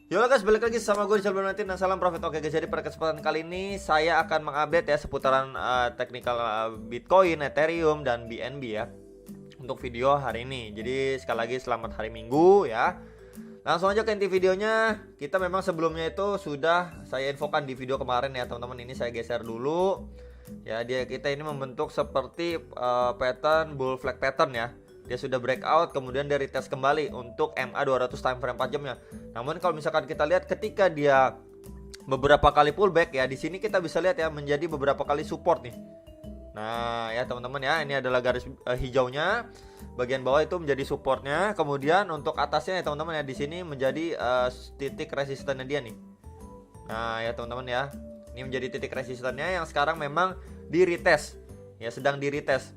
Yo guys, balik lagi sama gue di channel Nanti dan salam profit. Oke guys, jadi pada kesempatan kali ini saya akan mengupdate ya seputaran teknikal Bitcoin, Ethereum dan BNB ya untuk video hari ini. Jadi sekali lagi selamat hari Minggu ya. Langsung aja ke inti videonya. Kita memang sebelumnya itu sudah saya infokan di video kemarin ya teman-teman. Ini saya geser dulu. Ya, kita ini membentuk seperti pattern bull flag pattern ya. Dia sudah breakout, kemudian dia retest kembali untuk MA 200 time frame 4 jamnya. Namun kalau misalkan kita lihat ketika dia beberapa kali pullback ya, di sini kita bisa lihat ya menjadi beberapa kali support nih. Nah, ya teman-teman ya, ini adalah garis hijaunya. Bagian bawah itu menjadi supportnya, kemudian untuk atasnya ya teman-teman ya, di sini menjadi titik resistannya dia nih. Nah, ya teman-teman ya. Ini menjadi titik resistannya yang sekarang memang di retest. Ya, sedang di retest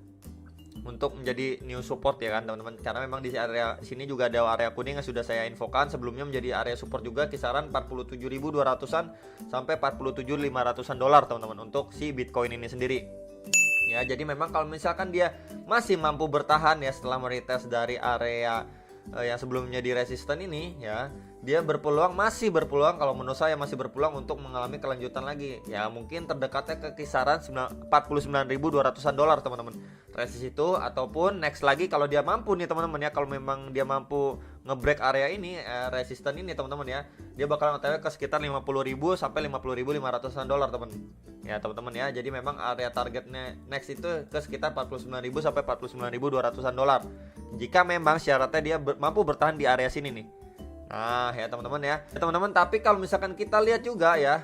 untuk menjadi new support ya kan teman-teman, karena memang di area sini juga ada area kuning yang sudah saya infokan sebelumnya menjadi area support juga kisaran 47.200-an sampai 47.500-an dolar teman-teman untuk si Bitcoin ini sendiri. Ya, jadi memang kalau misalkan dia masih mampu bertahan ya setelah meretest dari area yang sebelumnya di resisten ini ya, dia masih berpeluang kalau menurut saya masih berpeluang untuk mengalami kelanjutan lagi. Ya mungkin terdekatnya ke kisaran 49.200-an dolar teman-teman. Resist itu ataupun next lagi kalau dia mampu nih teman-teman ya, kalau memang dia mampu ngebreak area ini resisten ini teman-teman ya, dia bakal OTW ke sekitar 50.000 sampai 50.500-an dolar teman. Ya teman-teman ya, jadi memang area targetnya next itu ke sekitar 49.000 sampai 49.200-an dolar. Jika memang syaratnya dia mampu bertahan di area sini nih. Nah ya teman-teman ya, teman-teman, tapi kalau misalkan kita lihat juga ya,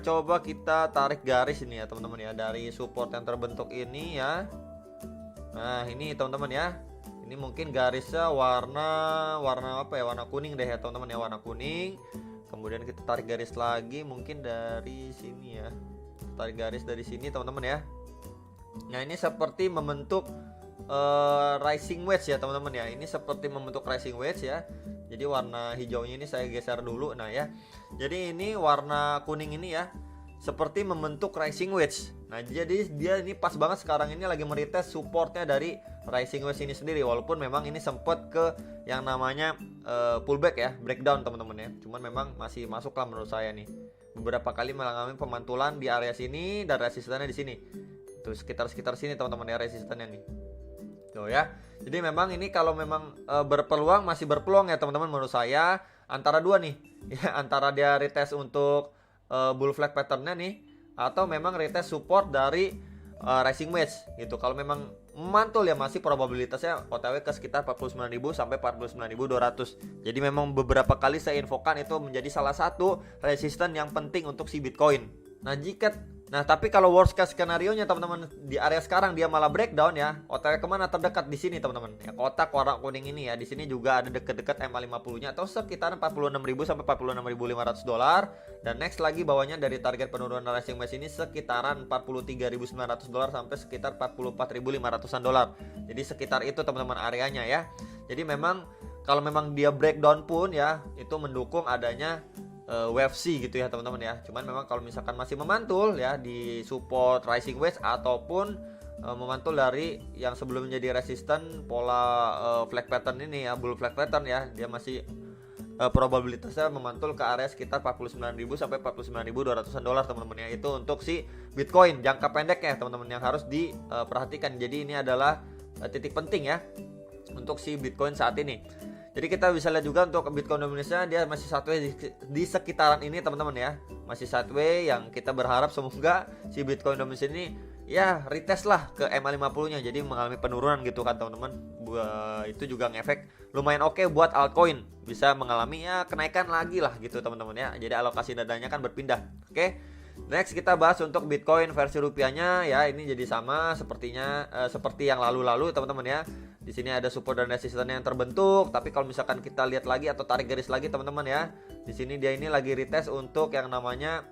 coba kita tarik garis ini ya teman-teman ya, dari support yang terbentuk ini ya. Nah ini teman-teman ya, ini mungkin garisnya warna apa ya, warna kuning deh ya teman-teman ya, warna kuning. Kemudian kita tarik garis lagi mungkin dari sini ya, tarik garis dari sini teman-teman ya. Nah ini seperti membentuk rising wedge ya teman-teman ya, ini seperti membentuk rising wedge ya. Jadi warna hijaunya ini saya geser dulu. Nah ya, jadi ini warna kuning ini ya seperti membentuk rising wedge. Nah jadi dia ini pas banget sekarang ini lagi meretest supportnya dari rising wedge ini sendiri. Walaupun memang ini sempat ke yang namanya pullback ya, breakdown teman-teman ya. Cuman memang masih masuk lah menurut saya nih. Beberapa kali mengalami pemantulan di area sini dan resistannya di sini. Tuh sekitar sini teman-teman ya resistannya nih. Tuh ya. Jadi memang ini kalau memang berpeluang, masih berpeluang ya teman-teman menurut saya antara dua nih. Ya, antara dia retest untuk bull flag patternnya nih, atau memang retest support dari rising wedge gitu. Kalau memang mantul ya masih probabilitasnya OTW ke sekitar 49.000 sampai 49.200. Jadi memang beberapa kali saya infokan itu menjadi salah satu resisten yang penting untuk si Bitcoin. Nah tapi kalau worst case skenario nya teman-teman, di area sekarang dia malah breakdown ya, OTW kemana terdekat di sini teman-teman ya, kotak warna kuning ini ya, di sini juga ada deket-deket MA50 nya atau sekitar 46.000 sampai 46.500 dolar. Dan next lagi bawahnya dari target penurunan rising wedge ini sekitaran 43.900 dolar sampai sekitar 44.500-an dolar. Jadi sekitar itu teman-teman areanya ya. Jadi memang kalau memang dia breakdown pun ya, itu mendukung adanya UFC gitu ya teman-teman ya. Cuman memang kalau misalkan masih memantul ya di support rising wedge ataupun memantul dari yang sebelum menjadi resisten pola flag pattern ini ya, bull flag pattern ya, dia masih probabilitasnya memantul ke area sekitar 49.000 sampai 49.200-an dolar teman-teman ya. Itu untuk si Bitcoin jangka pendek ya teman-teman yang harus diperhatikan. Jadi ini adalah titik penting ya untuk si Bitcoin saat ini. Jadi kita bisa lihat juga untuk Bitcoin Indonesia, dia masih sideways di sekitaran ini teman-teman ya. Masih sideways yang kita berharap semoga si Bitcoin Indonesia ini ya retest lah ke MA50 nya. Jadi mengalami penurunan gitu kan teman-teman. Itu juga ngefek lumayan oke buat altcoin. Bisa mengalami ya kenaikan lagi lah gitu teman-teman ya. Jadi alokasi dananya kan berpindah. Oke. Next kita bahas untuk Bitcoin versi rupiahnya ya, ini jadi sama sepertinya seperti yang lalu-lalu teman-teman ya. Di sini ada support dan resisten yang terbentuk, tapi kalau misalkan kita lihat lagi atau tarik garis lagi teman-teman ya, di sini dia ini lagi retest untuk yang namanya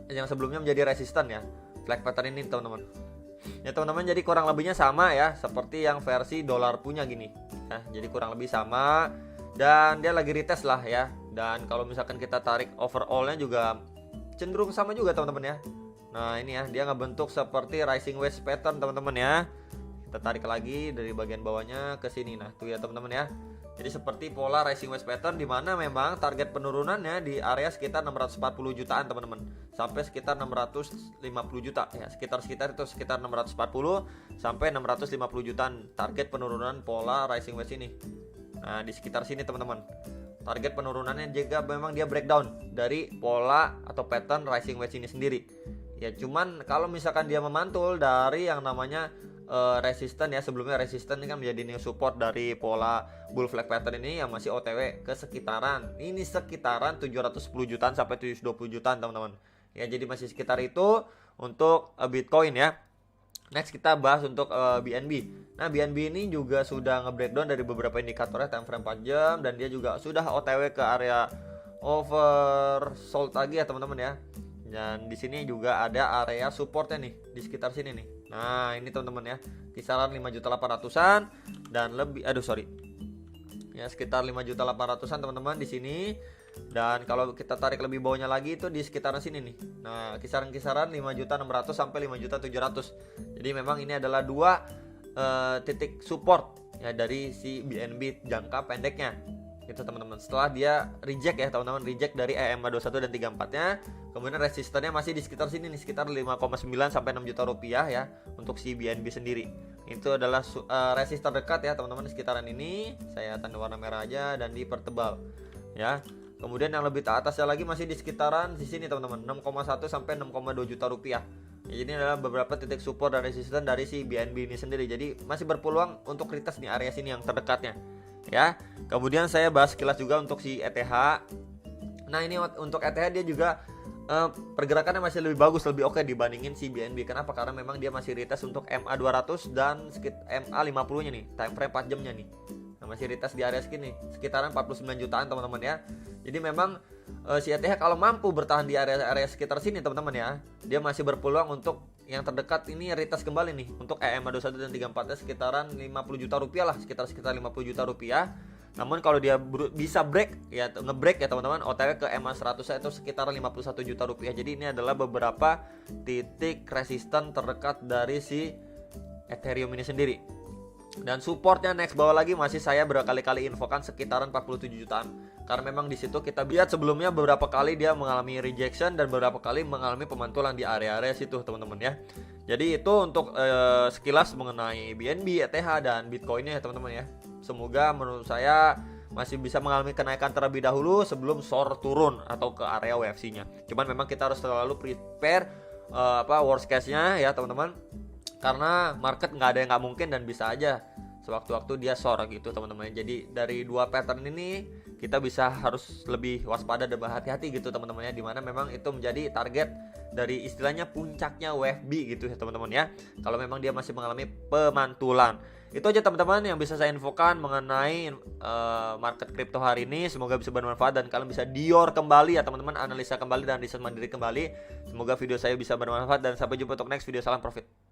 yang sebelumnya menjadi resisten ya, flag pattern ini teman-teman. Ya teman-teman, jadi kurang lebihnya sama ya, seperti yang versi dolar punya gini. Nah, jadi kurang lebih sama dan dia lagi retest lah ya. Dan kalau misalkan kita tarik overallnya juga cenderung sama juga teman-teman ya. Nah ini ya, dia ngebentuk seperti rising wedge pattern teman-teman ya. Kita tarik lagi dari bagian bawahnya ke sini. Nah tuh ya teman-teman ya. Jadi seperti pola rising wedge pattern, di mana memang target penurunannya di area sekitar 640 jutaan teman-teman, sampai sekitar 650 juta ya, sekitar itu sekitar 640 sampai 650 jutaan target penurunan pola rising wedge ini. Nah di sekitar sini teman-teman target penurunannya, jika memang dia breakdown dari pola atau pattern rising wedge ini sendiri ya. Cuman kalau misalkan dia memantul dari yang namanya resisten ya, sebelumnya resisten ini kan menjadi new support dari pola bull flag pattern ini yang masih OTW ke sekitaran 710 jutaan sampai 720 jutaan teman-teman ya. Jadi masih sekitar itu untuk Bitcoin ya. Next kita bahas untuk BNB. Nah BNB ini juga sudah nge-breakdown dari beberapa indikatornya time frame 4 jam, dan dia juga sudah OTW ke area oversold lagi ya teman-teman ya. Dan di sini juga ada area supportnya nih di sekitar sini nih. Nah ini teman-teman ya, kisaran 5.800-an dan lebih, ya sekitar 5.800-an teman-teman di sini. Dan kalau kita tarik lebih bawahnya lagi itu di sekitaran sini nih. Nah kisaran-kisaran 5.600 sampai 5.700. Jadi memang ini adalah dua titik support ya dari si BNB jangka pendeknya itu teman-teman. Setelah dia reject ya teman-teman, reject dari EMA 21 dan 34 nya, kemudian resistennya masih di sekitar sini nih, sekitar 5,9 sampai 6 juta rupiah ya untuk si BNB sendiri. Itu adalah resisten terdekat ya teman-teman, di sekitaran ini. Saya tanda warna merah aja dan dipertebal ya. Kemudian yang lebih atasnya lagi masih di sekitaran di sini teman-teman, 6,1 sampai 6,2 juta rupiah. Ya, ini adalah beberapa titik support dan resisten dari si BNB ini sendiri. Jadi masih berpeluang untuk retest nih area sini yang terdekatnya ya. Kemudian saya bahas sekilas juga untuk si ETH. Nah ini untuk ETH dia juga pergerakannya masih lebih bagus, lebih oke dibandingin si BNB. Kenapa? Karena memang dia masih retest untuk MA200 dan MA50 nya nih, time frame 4 jamnya nih. Nah masih retest di area segini, sekitaran 49 jutaan teman-teman ya. Jadi memang si ETH kalau mampu bertahan di area sekitar sini teman-teman ya, dia masih berpeluang untuk yang terdekat ini retest kembali nih untuk EMA 21 dan 34 nya sekitaran 50 juta rupiah lah, sekitar 50 juta rupiah. Namun kalau dia bisa break ya, ngebreak ya teman-teman, OTW ke EMA 100 itu sekitar 51 juta rupiah. Jadi ini adalah beberapa titik resisten terdekat dari si Ethereum ini sendiri. Dan supportnya next bawah lagi masih saya berkali-kali infokan sekitaran 47 jutaan. Karena memang di situ kita lihat sebelumnya beberapa kali dia mengalami rejection dan beberapa kali mengalami pemantulan di area-area situ teman-teman ya. Jadi itu untuk sekilas mengenai BNB, ETH dan Bitcoinnya ya teman-teman ya. Semoga menurut saya masih bisa mengalami kenaikan terlebih dahulu sebelum SOR turun atau ke area WFC-nya. Cuman memang kita harus selalu prepare worst case-nya ya teman-teman. Karena market nggak ada yang nggak mungkin dan bisa aja sewaktu-waktu dia SOR gitu teman-teman. Jadi dari dua pattern ini kita bisa harus lebih waspada dan berhati-hati gitu teman-teman ya, dimana memang itu menjadi target dari istilahnya puncaknya WFB gitu ya teman-teman ya, kalau memang dia masih mengalami pemantulan. Itu aja teman-teman yang bisa saya infokan mengenai market crypto hari ini. Semoga bisa bermanfaat dan kalian bisa dior kembali ya teman-teman, analisa kembali dan riset mandiri kembali. Semoga video saya bisa bermanfaat dan sampai jumpa untuk next video. Salam profit.